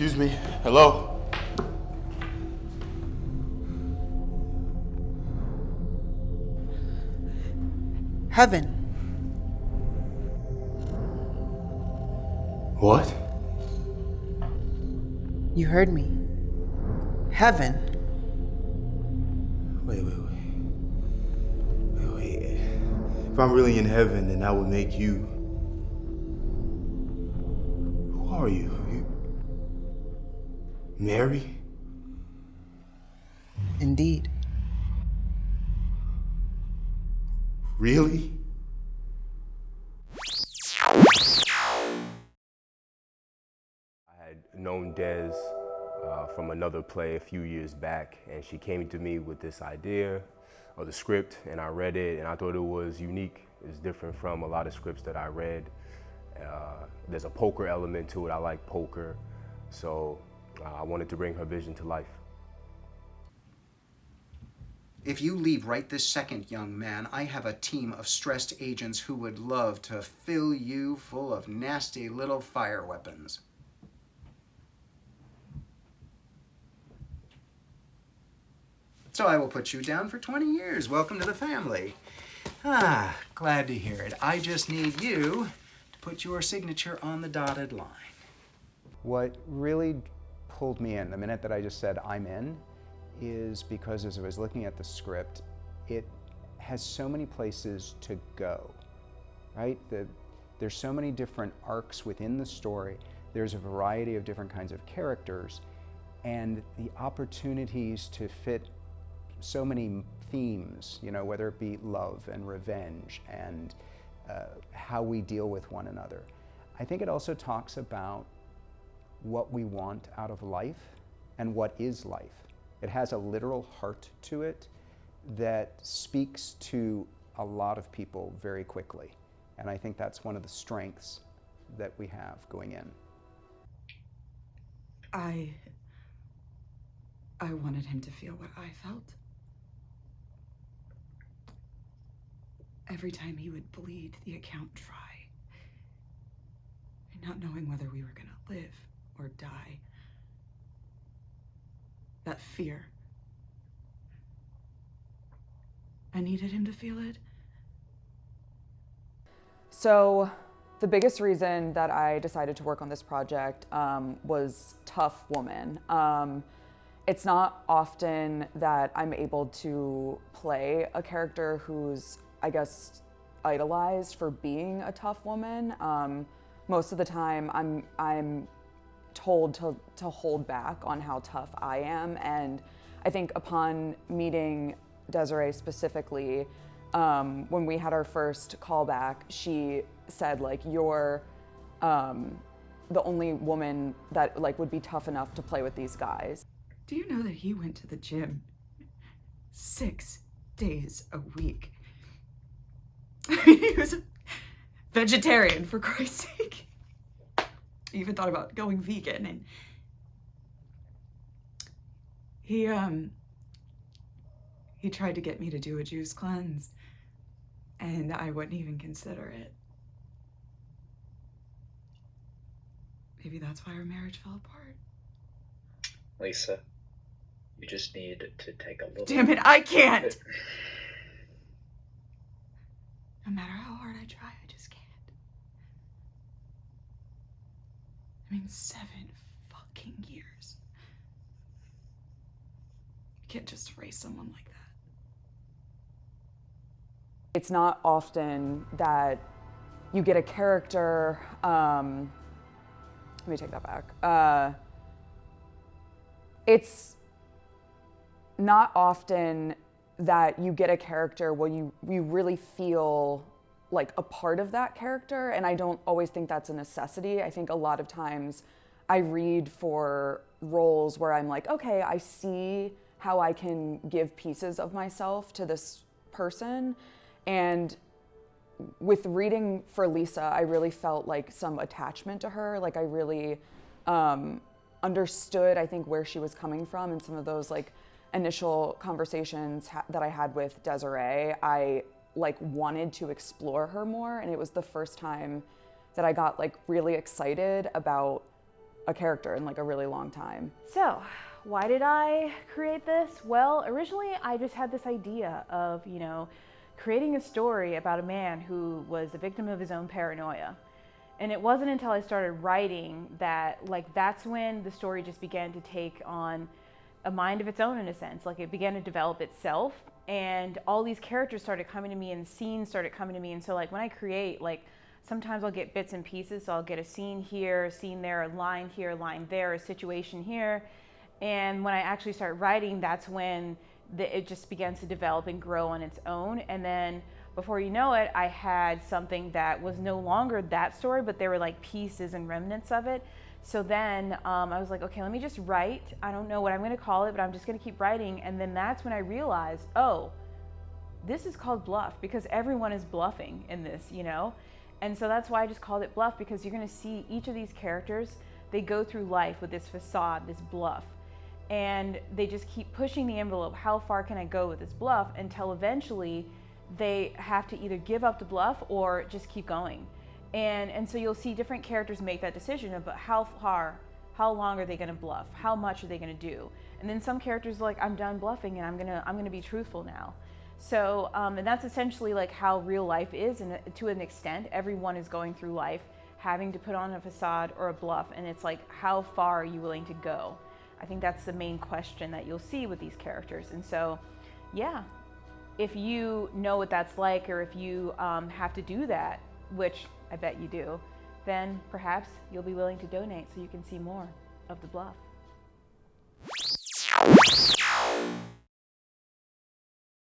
Excuse me. Hello? Heaven. What? You heard me. Heaven. Wait. If I'm really in heaven, then that would make you... Who are you? Mary? Indeed. Really? I had known Des from another play a few years back, and she came to me with this idea of the script, and I read it, and I thought it was unique. It's different from a lot of scripts that I read. There's a poker element to it. I like poker, so I wanted to bring her vision to life. If you leave right this second, young man, I have a team of stressed agents who would love to fill you full of nasty little fire weapons. So I will put you down for 20 years. Welcome to the family. Ah, glad to hear it. I just need you to put your signature on the dotted line. What really pulled me in the minute that I just said I'm in is because as I was looking at the script, it has so many places to go, right? There's so many different arcs within the story. There's a variety of different kinds of characters, and the opportunities to fit so many themes, you know, whether it be love and revenge and how we deal with one another. I think it also talks about what we want out of life and what is life. It has a literal heart to it that speaks to a lot of people very quickly. And I think that's one of the strengths that we have going in. I wanted him to feel what I felt. Every time he would bleed the account dry, and not knowing whether we were gonna live or die. That fear. I needed him to feel it. So the biggest reason that I decided to work on this project was tough woman. It's not often that I'm able to play a character who's, I guess, idolized for being a tough woman. Most of the time I'm told to hold back on how tough I am, and I think upon meeting Desiree specifically, when we had our first callback, she said, like, you're the only woman that like would be tough enough to play with these guys. Do you know that he went to the gym 6 days a week? He was a vegetarian, for Christ's sake. He even thought about going vegan, and he tried to get me to do a juice cleanse, and I wouldn't even consider it. Maybe that's why our marriage fell apart. Lisa, you just need to take a little... Damn it, I can't! No matter how hard I try, I just can't. I mean, 7 fucking years. You can't just erase someone like that. It's not often that you get a character, let me take that back. It's not often that you get a character where you really feel like a part of that character, and I don't always think that's a necessity. I think a lot of times I read for roles where I'm like, okay, I see how I can give pieces of myself to this person, and with reading for Lisa, I really felt like some attachment to her. Like I really understood, I think, where she was coming from, and some of those like initial conversations that I had with Desiree, I like wanted to explore her more, and it was the first time that I got like really excited about a character in like a really long time. So, why did I create this? Well, originally I just had this idea of, creating a story about a man who was a victim of his own paranoia. And it wasn't until I started writing that, that's when the story just began to take on a mind of its own, in a sense. Like, it began to develop itself, and all these characters started coming to me, and scenes started coming to me. And so, when I create, sometimes I'll get bits and pieces. So I'll get a scene here, a scene there, a line here, a line there, a situation here. And when I actually start writing, that's when it just begins to develop and grow on its own. And then before you know it, I had something that was no longer that story, but there were like pieces and remnants of it. So then I was like, okay, let me just write. I don't know what I'm going to call it, but I'm just going to keep writing. And then that's when I realized, oh, this is called Bluff, because everyone is bluffing in this, And so that's why I just called it Bluff, because you're going to see each of these characters, they go through life with this facade, this bluff. And they just keep pushing the envelope. How far can I go with this bluff? Until eventually they have to either give up the bluff or just keep going. And so you'll see different characters make that decision about how long are they going to bluff? How much are they going to do? And then some characters are like, I'm done bluffing and I'm going to be truthful now. So, and that's essentially like how real life is, and to an extent, everyone is going through life having to put on a facade or a bluff, and it's like, how far are you willing to go? I think that's the main question that you'll see with these characters. And so, yeah, if you know what that's like, or if you have to do that, which I bet you do, then perhaps you'll be willing to donate so you can see more of the Bluff.